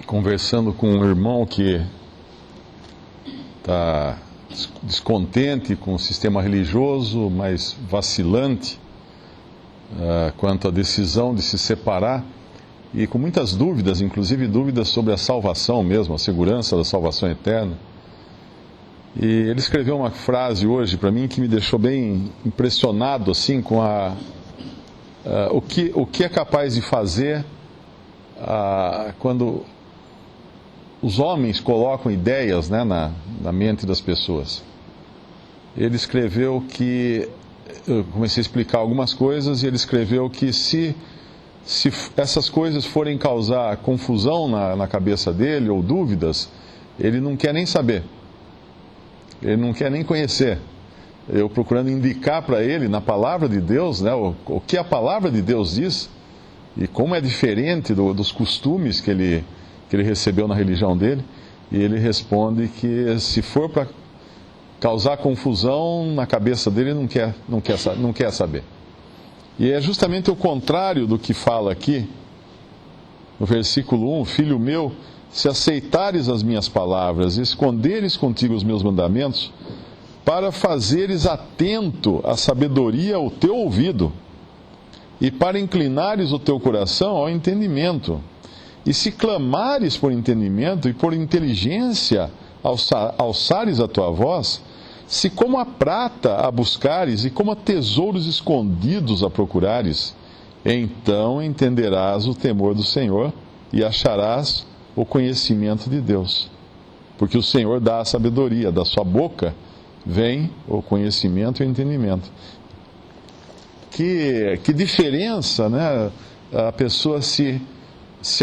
conversando com um irmão que está descontente com o sistema religioso, mas vacilante quanto à decisão de se separar e com muitas dúvidas, inclusive dúvidas sobre a salvação mesmo, a segurança da salvação eterna. E ele escreveu uma frase hoje para mim que me deixou bem impressionado assim com o que é capaz de fazer quando os homens colocam ideias, né, na mente das pessoas. Ele escreveu que, eu comecei a explicar algumas coisas, e ele escreveu que se essas coisas forem causar confusão na cabeça dele, ou dúvidas, ele não quer nem saber, ele não quer nem conhecer. Eu procurando indicar para ele, na palavra de Deus, né, o que a palavra de Deus diz, e como é diferente dos costumes que ele recebeu na religião dele, e ele responde que se for para causar confusão na cabeça dele, não quer saber. E é justamente o contrário do que fala aqui, no versículo 1, Filho meu, se aceitares as minhas palavras e esconderes contigo os meus mandamentos, para fazeres atento à sabedoria o teu ouvido, e para inclinares o teu coração ao entendimento. E se clamares por entendimento e por inteligência alçares a tua voz, se como a prata a buscares e como a tesouros escondidos a procurares, então entenderás o temor do Senhor e acharás o conhecimento de Deus. Porque o Senhor dá a sabedoria, da sua boca vem o conhecimento e o entendimento. Que diferença, né? A pessoa se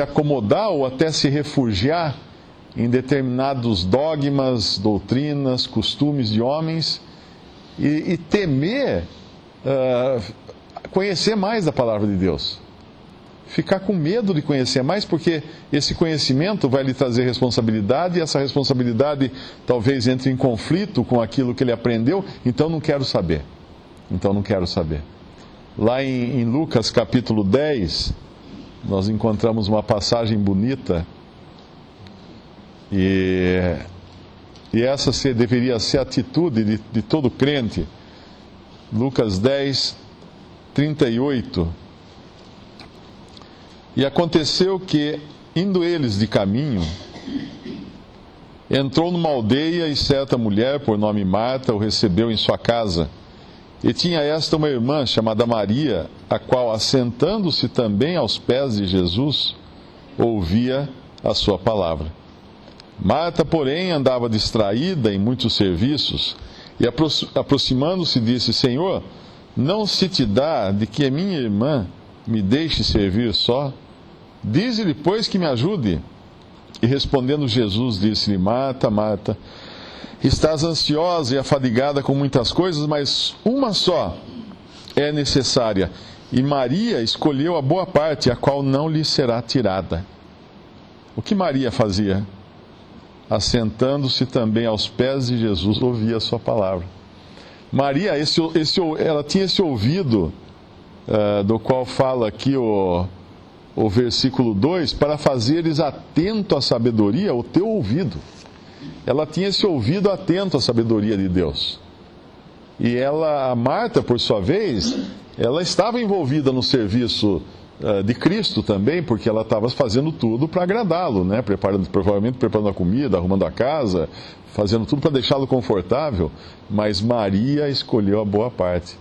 acomodar ou até se refugiar em determinados dogmas, doutrinas, costumes de homens e temer conhecer mais da palavra de Deus. Ficar com medo de conhecer mais, porque esse conhecimento vai lhe trazer responsabilidade, e essa responsabilidade talvez entre em conflito com aquilo que ele aprendeu, então não quero saber. Lá em Lucas capítulo 10, nós encontramos uma passagem bonita, e essa deveria ser a atitude de todo crente. Lucas 10, 38. E aconteceu que, indo eles de caminho, entrou numa aldeia, e certa mulher, por nome Marta, o recebeu em sua casa. E tinha esta uma irmã chamada Maria, a qual, assentando-se também aos pés de Jesus, ouvia a sua palavra. Marta, porém, andava distraída em muitos serviços, e aproximando-se disse: Senhor, não se te dá de que a minha irmã me deixe servir só? Dize-lhe, pois, que me ajude. E respondendo Jesus, disse-lhe: Marta, Marta, estás ansiosa e afadigada com muitas coisas, mas uma só é necessária. E Maria escolheu a boa parte, a qual não lhe será tirada. O que Maria fazia? Assentando-se também aos pés de Jesus, ouvia a sua palavra. Maria, ela tinha esse ouvido, do qual fala aqui o versículo 2, para fazeres atento à sabedoria o teu ouvido. Ela tinha esse ouvido atento à sabedoria de Deus. E a Marta, por sua vez, ela estava envolvida no serviço de Cristo também, porque ela estava fazendo tudo para agradá-lo, né? Provavelmente preparando a comida, arrumando a casa, fazendo tudo para deixá-lo confortável. Mas Maria escolheu a boa parte.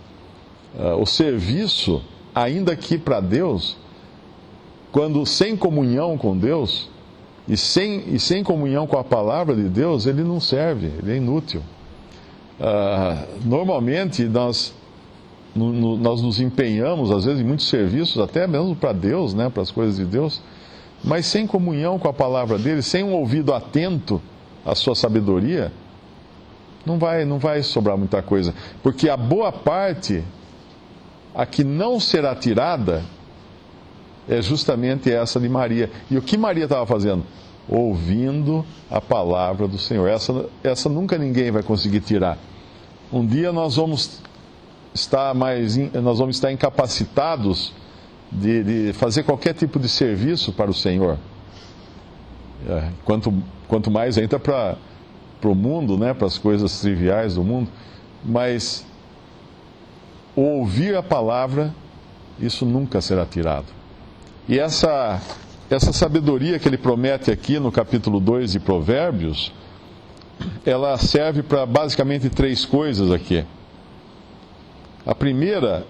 O serviço, ainda que para Deus, quando sem comunhão com Deus, e sem comunhão com a palavra de Deus, ele não serve, ele é inútil. Normalmente nós nos empenhamos, às vezes, em muitos serviços, até mesmo para Deus, né, para as coisas de Deus, mas sem comunhão com a palavra dele, sem um ouvido atento à sua sabedoria, não vai sobrar muita coisa. Porque a boa parte, a que não será tirada, é justamente essa de Maria. E o que Maria estava fazendo? Ouvindo a palavra do Senhor. Essa nunca ninguém vai conseguir tirar. Um dia nós vamos estar incapacitados de fazer qualquer tipo de serviço para o Senhor. Quanto mais entra para o mundo, né, para as coisas triviais do mundo. Mas ouvir a palavra, isso nunca será tirado. E essa sabedoria que ele promete aqui no capítulo 2 de Provérbios, ela serve para basicamente 3 coisas aqui. A primeira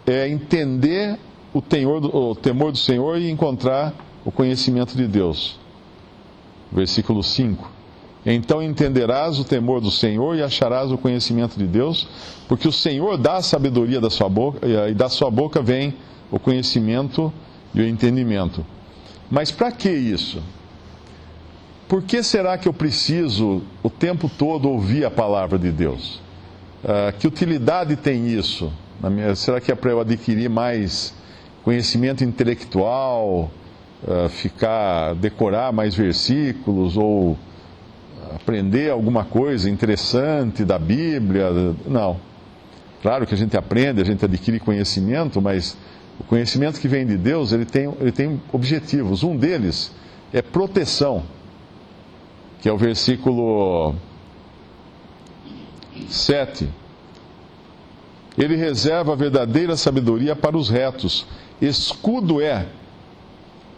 é entender o temor do Senhor e encontrar o conhecimento de Deus. Versículo 5. Então entenderás o temor do Senhor e acharás o conhecimento de Deus, porque o Senhor dá a sabedoria da sua boca, e da sua boca vem o conhecimento e o entendimento. Mas para que isso? Por que será que eu preciso o tempo todo ouvir a palavra de Deus? Que utilidade tem isso? Será que é para eu adquirir mais conhecimento intelectual, decorar mais versículos, ou aprender alguma coisa interessante da Bíblia? Não. Claro que a gente aprende, a gente adquire conhecimento, mas o conhecimento que vem de Deus, ele tem objetivos. Um deles é proteção, que é o versículo 7. Ele reserva a verdadeira sabedoria para os retos, escudo é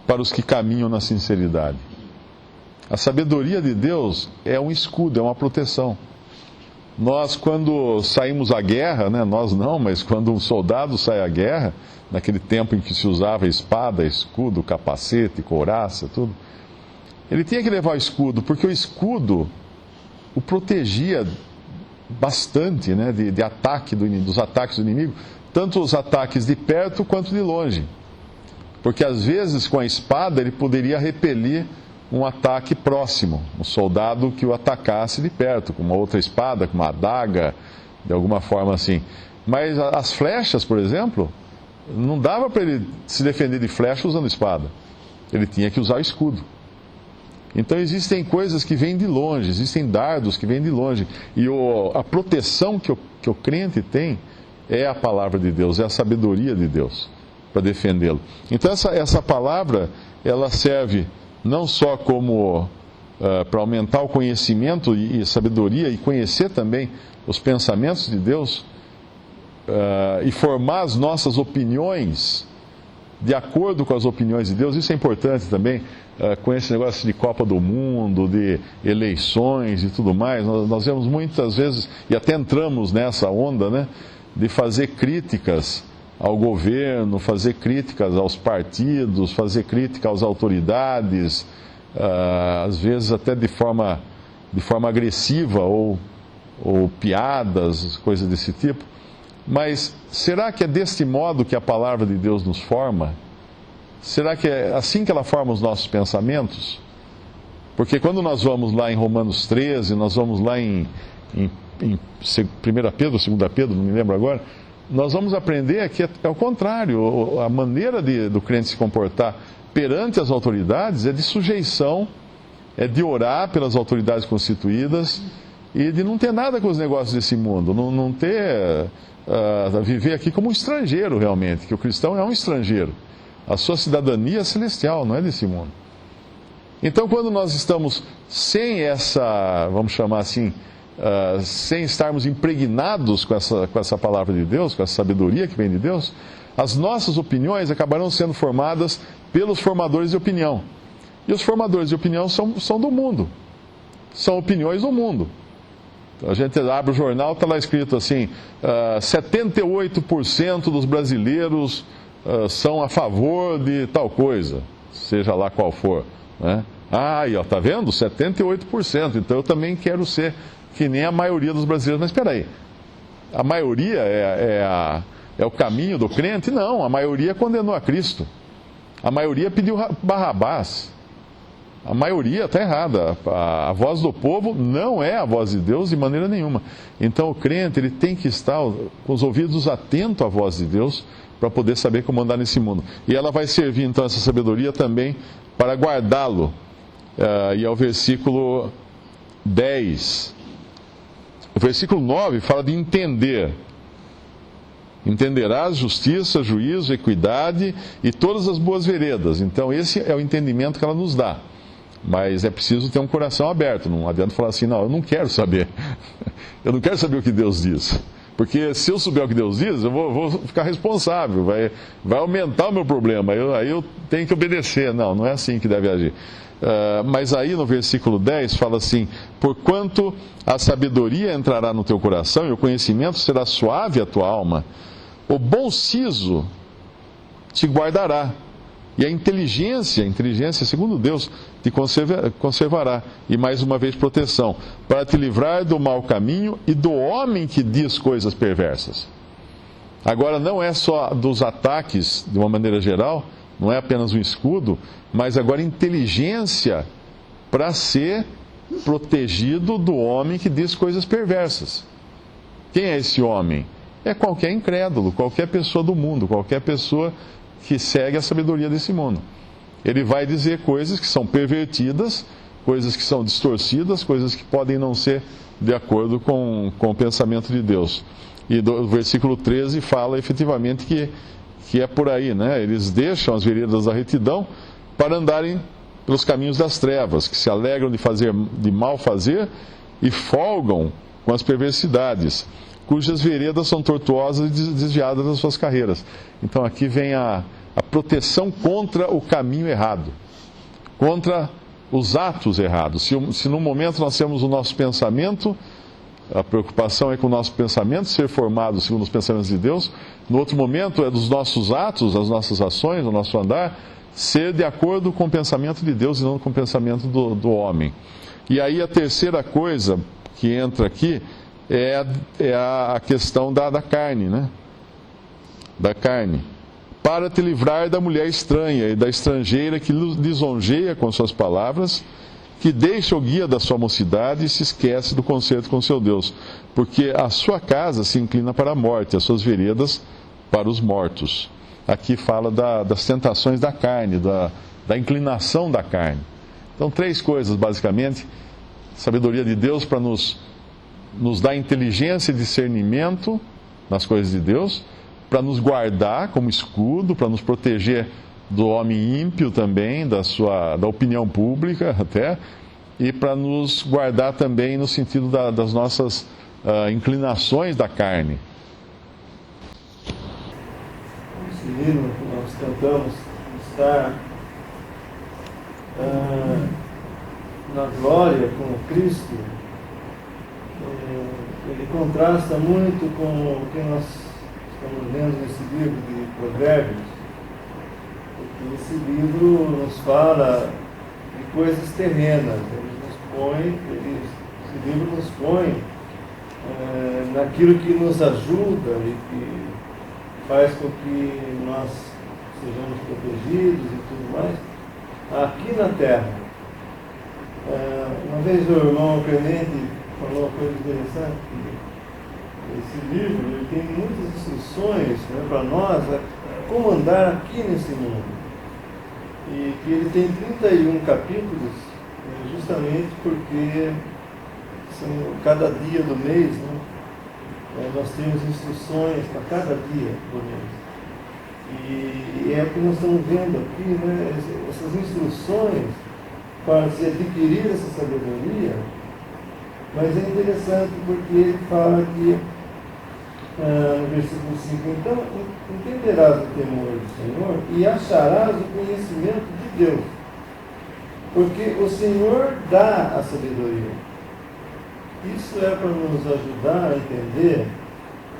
para os que caminham na sinceridade. A sabedoria de Deus é um escudo, é uma proteção. Nós, quando saímos à guerra, né, nós não, mas quando um soldado sai à guerra, naquele tempo em que se usava espada, escudo, capacete, couraça, tudo, ele tinha que levar o escudo, porque o escudo o protegia bastante, né, de ataque dos ataques do inimigo, tanto os ataques de perto quanto de longe. Porque às vezes com a espada ele poderia repelir um ataque próximo, um soldado que o atacasse de perto, com uma outra espada, com uma adaga, de alguma forma assim. Mas as flechas, por exemplo, não dava para ele se defender de flecha usando espada. Ele tinha que usar o escudo. Então existem coisas que vêm de longe, existem dardos que vêm de longe. E a proteção que o crente tem é a palavra de Deus, é a sabedoria de Deus para defendê-lo. Então essa palavra, ela serve não só como para aumentar o conhecimento e sabedoria, e conhecer também os pensamentos de Deus, e formar as nossas opiniões de acordo com as opiniões de Deus. Isso é importante também, com esse negócio de Copa do Mundo, de eleições e tudo mais. Nós vemos muitas vezes, e até entramos nessa onda, né, de fazer críticas ao governo, fazer críticas aos partidos, fazer crítica às autoridades, às vezes até de forma agressiva, ou piadas, coisas desse tipo. Mas será que é deste modo que a palavra de Deus nos forma? Será que é assim que ela forma os nossos pensamentos? Porque quando nós vamos lá em Romanos 13, nós vamos lá em 1 Pedro, 2 Pedro, não me lembro agora, nós vamos aprender que é o contrário. A maneira do crente se comportar perante as autoridades é de sujeição, é de orar pelas autoridades constituídas e de não ter nada com os negócios desse mundo, não ter... viver aqui como um estrangeiro realmente, que o cristão é um estrangeiro. A sua cidadania é celestial, não é desse mundo. Então, quando nós estamos sem essa, vamos chamar assim, sem estarmos impregnados com essa palavra de Deus, com essa sabedoria que vem de Deus, as nossas opiniões acabarão sendo formadas pelos formadores de opinião. E os formadores de opinião são do mundo, são opiniões do mundo. A gente abre o jornal, está lá escrito assim, 78% dos brasileiros são a favor de tal coisa, seja lá qual for, né? Aí, ó, tá vendo? 78%, então eu também quero ser que nem a maioria dos brasileiros. Mas espera aí, a maioria é o caminho do crente? Não, a maioria condenou a Cristo. A maioria pediu Barrabás. A maioria está errada. A voz do povo não é a voz de Deus de maneira nenhuma. Então o crente, ele tem que estar com os ouvidos atentos à voz de Deus para poder saber como andar nesse mundo. E ela vai servir então, essa sabedoria também para guardá-lo. E é o versículo 10. O versículo 9 fala de entender. Entenderás justiça, juízo, equidade e todas as boas veredas. Então esse é o entendimento que ela nos dá. Mas é preciso ter um coração aberto. Não adianta falar assim, não, eu não quero saber. Eu não quero saber o que Deus diz. Porque se eu souber o que Deus diz, eu vou ficar responsável. Vai aumentar o meu problema. Aí eu tenho que obedecer. Não, não é assim que deve agir. Mas aí no versículo 10 fala assim: porquanto a sabedoria entrará no teu coração e o conhecimento será suave à tua alma, o bom siso te guardará, e a inteligência segundo Deus, te conservará. E mais uma vez proteção, para te livrar do mau caminho e do homem que diz coisas perversas. Agora não é só dos ataques de uma maneira geral, não é apenas um escudo, mas agora inteligência para ser protegido do homem que diz coisas perversas. Quem é esse homem? É qualquer incrédulo, qualquer pessoa do mundo, qualquer pessoa que segue a sabedoria desse mundo. Ele vai dizer coisas que são pervertidas, coisas que são distorcidas, coisas que podem não ser de acordo com o pensamento de Deus. E do versículo 13 fala efetivamente que é por aí, né? Eles deixam as veredas da retidão para andarem pelos caminhos das trevas, que se alegram de mal fazer e folgam com as perversidades, cujas veredas são tortuosas e desviadas das suas carreiras. Então aqui vem a proteção contra o caminho errado, contra os atos errados. Se num momento nós temos o nosso pensamento, a preocupação é com o nosso pensamento ser formado segundo os pensamentos de Deus, no outro momento é dos nossos atos, das nossas ações, do nosso andar, ser de acordo com o pensamento de Deus e não com o pensamento do homem. E aí a terceira coisa que entra aqui é a questão da carne, né? Da carne. Para te livrar da mulher estranha e da estrangeira que lisonjeia com suas palavras, que deixa o guia da sua mocidade e se esquece do concerto com seu Deus, porque a sua casa se inclina para a morte, as suas veredas para os mortos. Aqui fala das tentações da carne, da inclinação da carne. Então, três coisas, basicamente: sabedoria de Deus para nos dar inteligência e discernimento nas coisas de Deus, para nos guardar como escudo, para nos proteger do homem ímpio também, da opinião pública até, e para nos guardar também no sentido das nossas inclinações da carne. Esse hino que nós cantamos está na glória com Cristo. Ele contrasta muito com o que nós estamos vendo nesse livro de Provérbios, porque esse livro nos fala de coisas terrenas. Esse livro nos põe naquilo que nos ajuda e que faz com que nós sejamos protegidos e tudo mais aqui na terra. Uma vez o irmão Clemente falou uma coisa interessante: esse livro ele tem muitas instruções, né, para nós como andar aqui nesse mundo, e que ele tem 31 capítulos, justamente porque cada dia do mês, né, nós temos instruções para cada dia do mês, e é o que nós estamos vendo aqui, né, essas instruções para se adquirir essa sabedoria. Mas é interessante porque ele fala que, no versículo 5, então entenderás o temor do Senhor e acharás o conhecimento de Deus, porque o Senhor dá a sabedoria. Isso é para nos ajudar a entender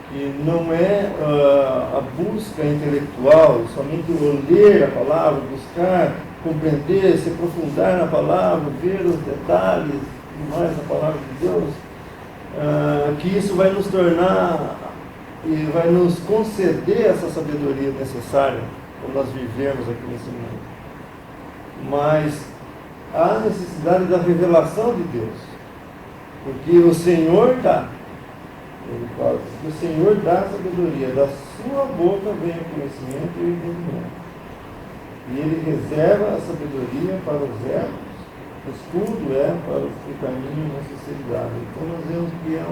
que não é a busca intelectual, somente o ler a palavra, buscar compreender, se aprofundar na palavra, ver os detalhes mais a palavra de Deus, que isso vai nos tornar e vai nos conceder essa sabedoria necessária para nós vivermos aqui nesse mundo. Mas há necessidade da revelação de Deus, porque o Senhor dá. Ele fala que o Senhor dá a sabedoria, da sua boca vem o conhecimento e o entendimento. E Ele reserva a sabedoria para os erros. O escudo é para o caminho na sinceridade. Então nós vemos que é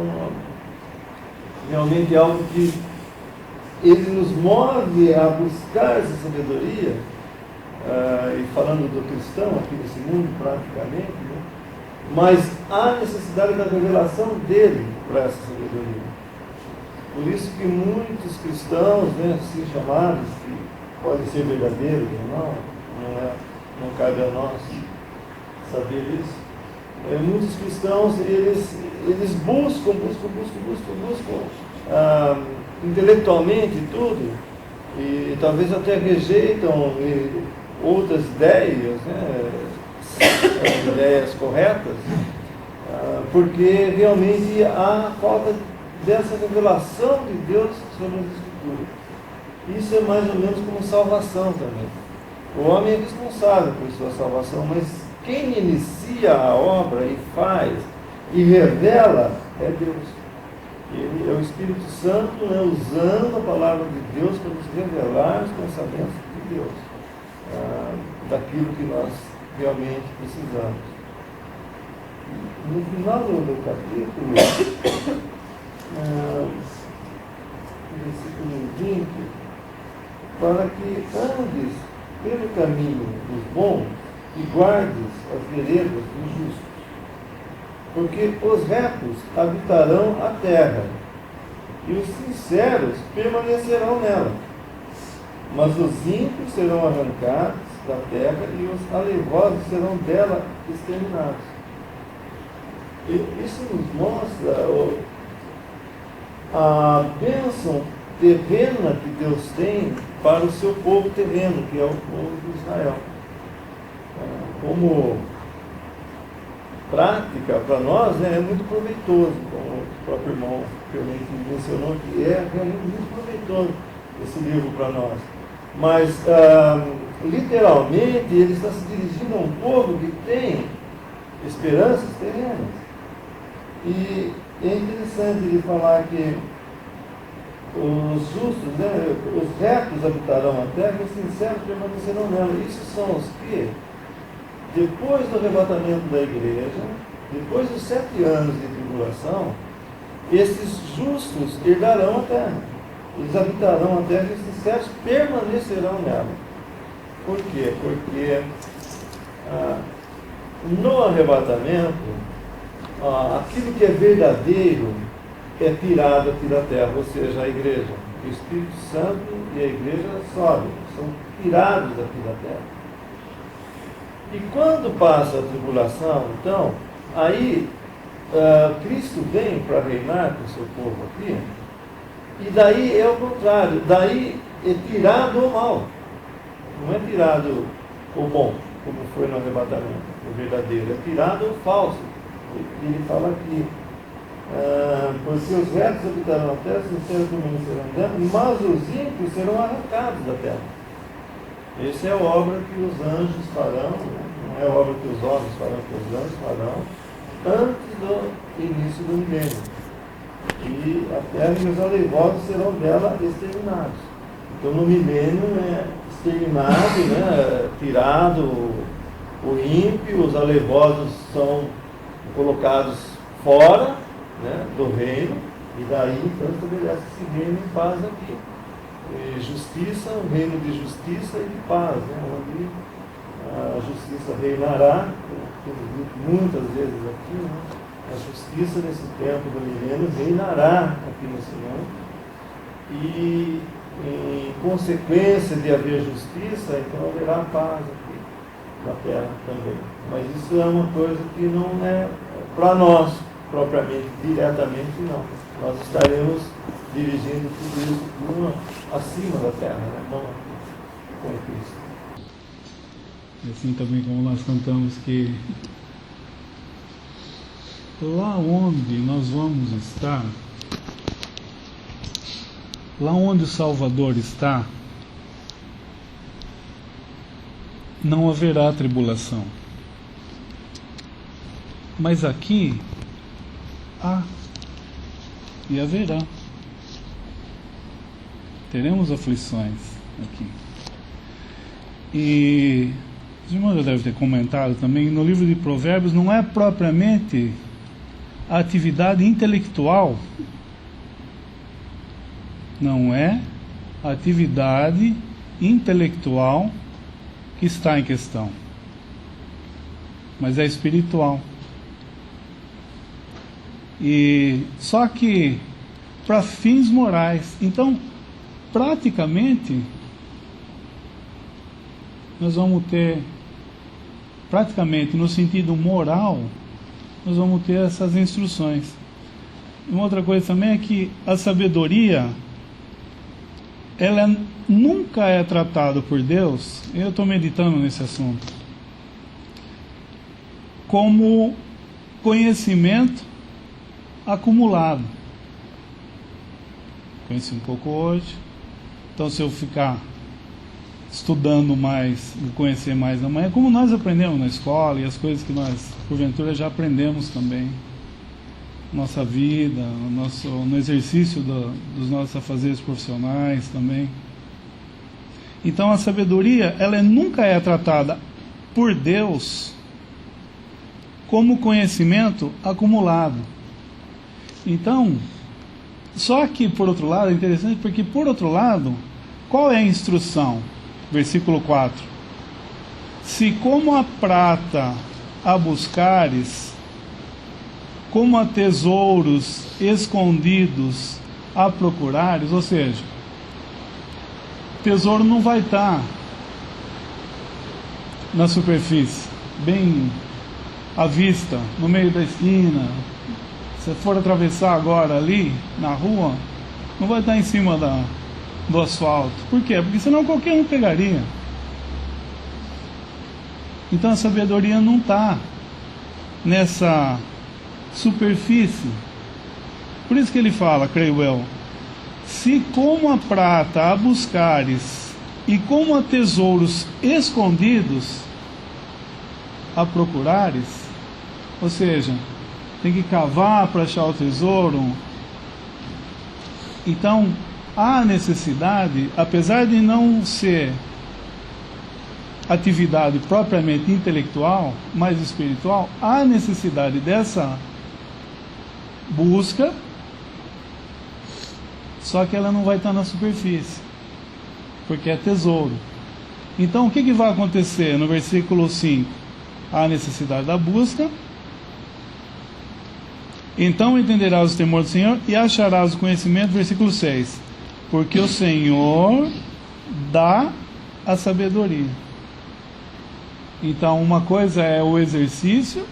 realmente algo que ele nos move a buscar essa sabedoria e falando do cristão aqui nesse mundo praticamente, né? Mas há necessidade da revelação dele para essa sabedoria. Por isso que muitos cristãos, né, assim chamados, que podem ser verdadeiros ou não cabe a nós saber isso. Muitos cristãos, eles buscam intelectualmente tudo, e talvez até rejeitam outras ideias, né, ideias corretas, porque realmente há falta dessa revelação de Deus sobre as Escrituras. Isso é mais ou menos como salvação também. O homem é responsável por sua salvação, mas quem inicia a obra e faz e revela é Deus. Ele é o Espírito Santo, né, usando a palavra de Deus para nos revelar os pensamentos de Deus, daquilo que nós realmente precisamos. No final do capítulo, versículo 20, para que andes pelo caminho dos bons e guardes as veredas dos justos, porque os retos habitarão a terra, e os sinceros permanecerão nela, mas os ímpios serão arrancados da terra, e os alevosos serão dela exterminados. Isso nos mostra a bênção terrena que Deus tem para o seu povo terreno, que é o povo de Israel. Como prática para nós, né, é muito proveitoso, como o próprio irmão Clemente mencionou, que é realmente muito proveitoso esse livro para nós. Mas, literalmente, ele está se dirigindo a um povo que tem esperanças terrenas. E é interessante ele falar que os justos, né, os retos habitarão a terra e os sinceros permanecerão nela. Isso são os que, depois do arrebatamento da igreja, depois dos 7 anos de tribulação, esses justos herdarão a terra. Eles habitarão a terra e os sinceros permanecerão nela. Por quê? Porque no arrebatamento, aquilo que é verdadeiro é tirado aqui da terra, ou seja, a igreja. O Espírito Santo e a igreja sobem, são tirados aqui da terra. E quando passa a tribulação, então, aí Cristo vem para reinar com o seu povo aqui, e daí é o contrário, daí é tirado o mal, não é tirado o bom, como foi no arrebatamento, o verdadeiro, é tirado o falso. Ele fala aqui, porque os retos habitarão a terra, os sinceros permanecerão dentro, mas os ímpios serão arrancados da terra. Essa é a obra que os anjos farão, né? Não é a obra que os homens farão, que os anjos farão, antes do início do milênio. E a terra e os aleivosos serão dela exterminados. Então no milênio é exterminado, né? Tirado o ímpio, os aleivosos são colocados fora, né, do reino, e daí então estabelece-se reino em paz aqui. Justiça, um reino de justiça e de paz, né, onde a justiça reinará, temos dito muitas vezes aqui, né, a justiça nesse tempo do milênio reinará aqui nesse mundo, e em consequência de haver justiça, então haverá paz aqui na terra também. Mas isso é uma coisa que não é para nós, propriamente, diretamente, não. Nós estaremos dirigindo tudo isso acima da terra, né? Não com Cristo. E assim também como nós cantamos que lá onde nós vamos estar, lá onde o Salvador está, não haverá tribulação. Mas aqui há e haverá. Teremos aflições aqui. E os irmãos já devem ter comentado também, no livro de Provérbios não é propriamente a atividade intelectual, não é a atividade intelectual que está em questão, mas é espiritual. E só que para fins morais. Então, praticamente, nós vamos ter, praticamente no sentido moral, nós vamos ter essas instruções. E uma outra coisa também é que a sabedoria, ela nunca é tratada por Deus, eu estou meditando nesse assunto, como conhecimento acumulado. Conheci um pouco hoje, então se eu ficar estudando mais e conhecer mais amanhã, como nós aprendemos na escola e as coisas que nós porventura já aprendemos também, nossa vida, no exercício dos nossos afazeres profissionais também. Então a sabedoria, ela nunca é tratada por Deus como conhecimento acumulado. Então, só que por outro lado, é interessante porque por outro lado, qual é a instrução? Versículo 4: se como a prata a buscares, como a tesouros escondidos a procurares, ou seja, tesouro não vai estar na superfície, bem à vista, no meio da esquina. Se for atravessar agora ali, na rua, não vai estar em cima do asfalto. Por quê? Porque senão qualquer um pegaria. Então a sabedoria não está nessa superfície. Por isso que ele fala, creio eu, se como a prata a buscares e como a tesouros escondidos a procurares, ou seja, tem que cavar para achar o tesouro. Então há necessidade, apesar de não ser atividade propriamente intelectual, mas espiritual, há necessidade dessa busca, só que ela não vai estar na superfície, porque é tesouro. Então o que vai acontecer no versículo 5? Há necessidade da busca. Então entenderás o temor do Senhor e acharás o conhecimento, versículo 6, porque o Senhor dá a sabedoria. Então uma coisa é o exercício,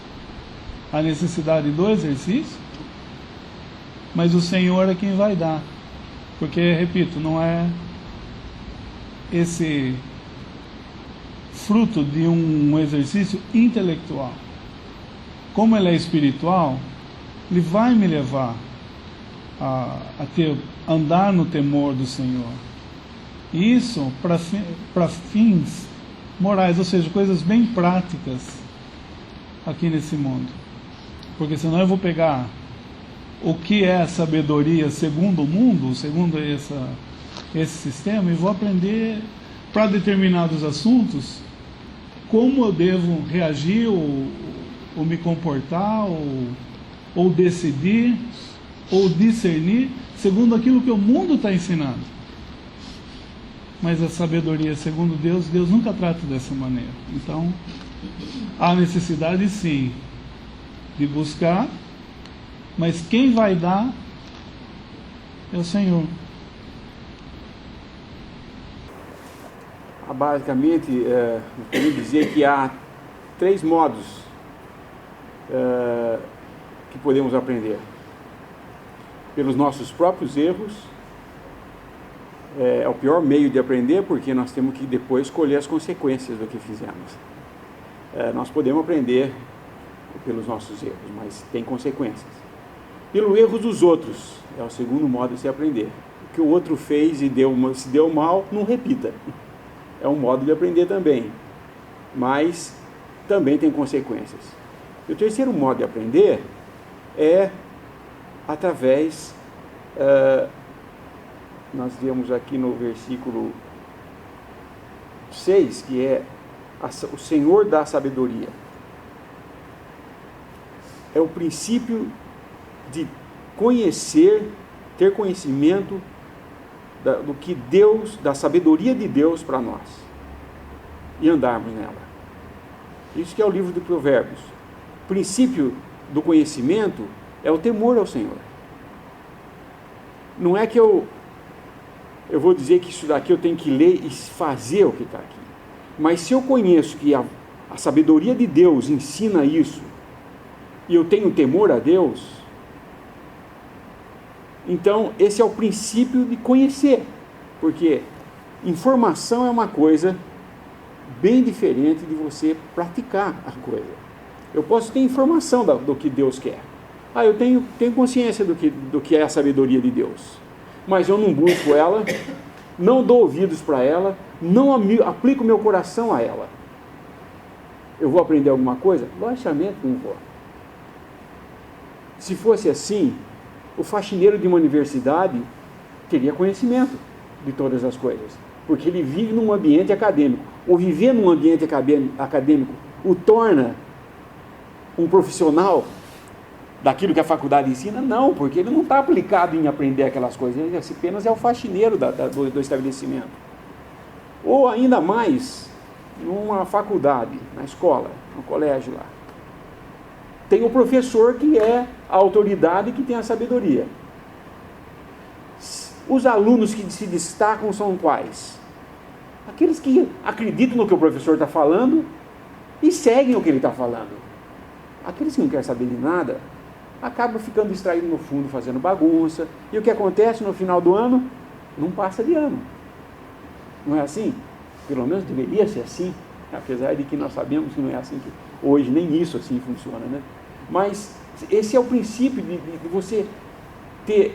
a necessidade do exercício, mas o Senhor é quem vai dar, porque, repito, não é esse fruto de um exercício intelectual. Como ele é espiritual, ele vai me levar a andar no temor do Senhor. E isso para fins morais, ou seja, coisas bem práticas aqui nesse mundo. Porque senão eu vou pegar o que é sabedoria segundo o mundo, segundo esse sistema, e vou aprender para determinados assuntos como eu devo reagir ou me comportar ou decidir, ou discernir, segundo aquilo que o mundo está ensinando. Mas a sabedoria, segundo Deus, Deus nunca trata dessa maneira. Então, há necessidade sim de buscar, mas quem vai dar é o Senhor. Basicamente, eu queria dizer que há 3 modos que podemos aprender: pelos nossos próprios erros. É o pior meio de aprender, porque nós temos que depois colher as consequências do que fizemos. Nós podemos aprender pelos nossos erros, mas tem consequências. Pelo erro dos outros, é o segundo modo de se aprender. O que o outro fez e se deu mal, não repita. É um modo de aprender também, mas também tem consequências. E o terceiro modo de aprender é através, nós vemos aqui no versículo 6, que é o Senhor dá sabedoria. É o princípio de conhecer, ter conhecimento do que Deus, da sabedoria de Deus para nós. e andarmos nela. Isso que é o livro de Provérbios. O princípio do conhecimento é o temor ao Senhor. Não é que eu vou dizer que isso daqui eu tenho que ler e fazer o que está aqui. Mas se eu conheço que a sabedoria de Deus ensina isso, e eu tenho temor a Deus, então esse é o princípio de conhecer. Porque informação é uma coisa bem diferente de você praticar a coisa. Eu posso ter informação do que Deus quer. Eu tenho consciência do que é a sabedoria de Deus. Mas eu não busco ela, não dou ouvidos para ela, não aplico meu coração a ela. Eu vou aprender alguma coisa? Logicamente não vou. Se fosse assim, o faxineiro de uma universidade teria conhecimento de todas as coisas, porque ele vive num ambiente acadêmico. Ou viver num ambiente acadêmico o torna um profissional daquilo que a faculdade ensina? Não, porque ele não está aplicado em aprender aquelas coisas, ele apenas é o faxineiro do estabelecimento. Ou ainda mais, numa faculdade, na escola, no colégio lá, tem o professor que é a autoridade, que tem a sabedoria. Os alunos que se destacam são quais? Aqueles que acreditam no que o professor está falando e seguem o que ele está falando. Aqueles que não querem saber de nada acabam ficando distraídos no fundo, fazendo bagunça. E o que acontece no final do ano? Não passa de ano. Não é assim? Pelo menos deveria ser assim, apesar de que nós sabemos que não é assim, que hoje nem isso assim funciona, né? Mas esse é o princípio de você ter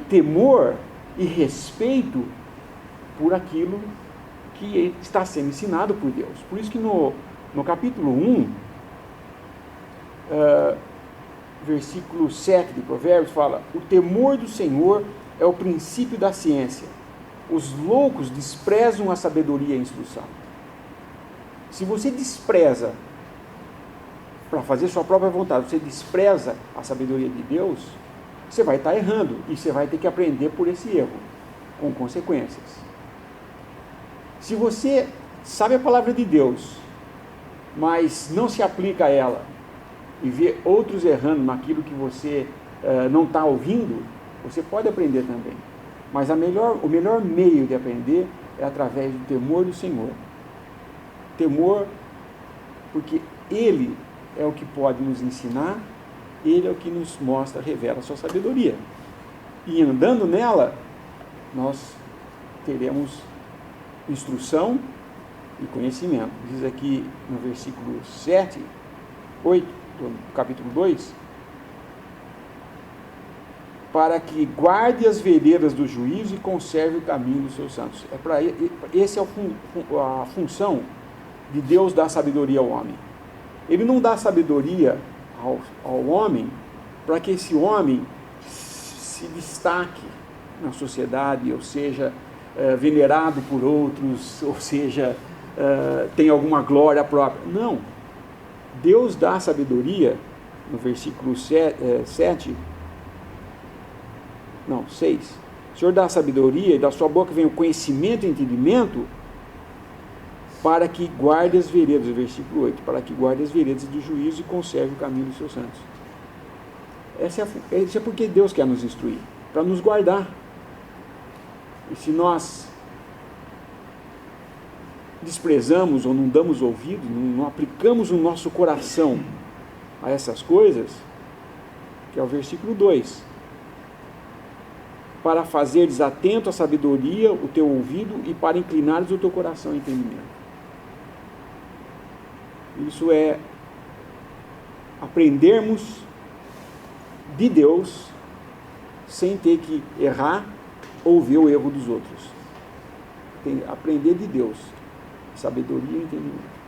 temor e respeito por aquilo que está sendo ensinado por Deus. Por isso que no capítulo 1, versículo 7 de Provérbios, fala: o temor do Senhor é o princípio da ciência. Os loucos desprezam a sabedoria e a instrução. Se você despreza, para fazer sua própria vontade, você despreza a sabedoria de Deus, você vai estar errando, e você vai ter que aprender por esse erro, com consequências. Se você sabe a palavra de Deus, mas não se aplica a ela, e vê outros errando naquilo que você não está ouvindo, você pode aprender também. Mas o melhor meio de aprender é através do temor do Senhor. Temor, porque Ele é o que pode nos ensinar, Ele é o que nos mostra, revela a sua sabedoria. E andando nela, nós teremos instrução e conhecimento. Diz aqui no versículo 8 do capítulo 2, para que guarde as veredas do juízo e conserve o caminho dos seus santos. Essa é a função de Deus dar sabedoria ao homem. Ele não dá sabedoria ao homem para que esse homem se destaque na sociedade, ou seja, venerado por outros, ou seja, tenha alguma glória própria. Não. Deus dá sabedoria, no versículo 6. O Senhor dá sabedoria, e da sua boca vem o conhecimento e entendimento, para que guarde as veredas, versículo 8, para que guarde as veredas do juízo e conserve o caminho dos seus santos. Isso é porque Deus quer nos instruir, para nos guardar. E se nós desprezamos ou não damos ouvido, não aplicamos o nosso coração a essas coisas, que é o versículo 2, para fazeres atento à sabedoria o teu ouvido e para inclinares o teu coração ao entendimento. Isso é aprendermos de Deus sem ter que errar ou ver o erro dos outros. Aprender de Deus, sabedoria e entendimento.